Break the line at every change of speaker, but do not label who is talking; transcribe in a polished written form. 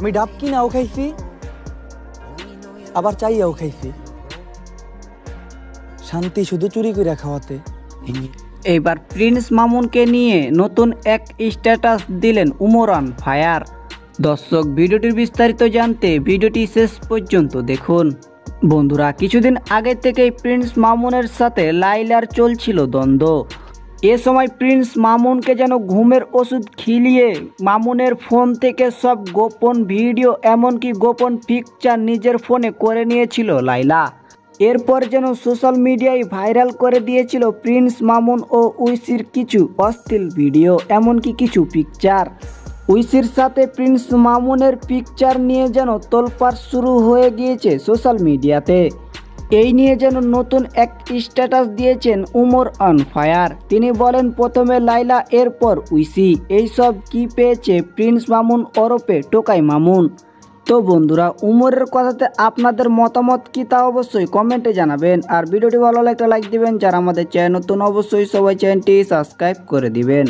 আমি ডাব কিনাও খাইছি, আবার চাইয়াও খাইছি। শান্তি শুধু চুরি করে খাওয়াতে।
এইবার প্রিন্স মামুনকে নিয়ে নতুন এক স্ট্যাটাস দিলেন উমরান ফায়ার। দর্শক, ভিডিওটির বিস্তারিত জানতে ভিডিওটি শেষ পর্যন্ত দেখুন। বন্ধুরা, কিছুদিন আগে থেকেই প্রিন্স মামুনের সাথে লাইলার চলছিল দ্বন্দ্ব। এ সময় প্রিন্স মামুনকে যেন ঘুমের ওষুধ খিলিয়ে মামুনের ফোন থেকে সব গোপন ভিডিও এমনকি গোপন পিকচার নিজের ফোনে করে নিয়েছিল লাইলা। এরপর যেন সোশ্যাল মিডিয়ায় ভাইরাল করে দিয়েছিল প্রিন্স মামুন ও ঐশীর কিছু অশ্লীল ভিডিও এমনকি কিছু পিকচার। ঐশীর সাথে প্রিন্স মামুনের পিকচার নিয়ে যেন তোলপাড় শুরু হয়ে গিয়েছে সোশ্যাল মিডিয়াতে। এই নিয়ে যেন নতুন এক স্ট্যাটাস দিয়েছেন উমরান ফায়ার। তিনি বলেন, প্রথমে লাইলা, এরপর ঐশী, এইসব কি পেয়েছে প্রিন্স মামুন ওরফে টোকাই মামুন। তো বন্ধুরা, উমরের কথাতে আপনাদের মতামত কি তা অবশ্যই কমেন্টে জানাবেন। আর ভিডিওটি ভালো লাগলে একটা লাইক দিবেন। যারা আমাদের চ্যানেল নতুন অবশ্যই সবাই চ্যানেলটি সাবস্ক্রাইব করে দিবেন।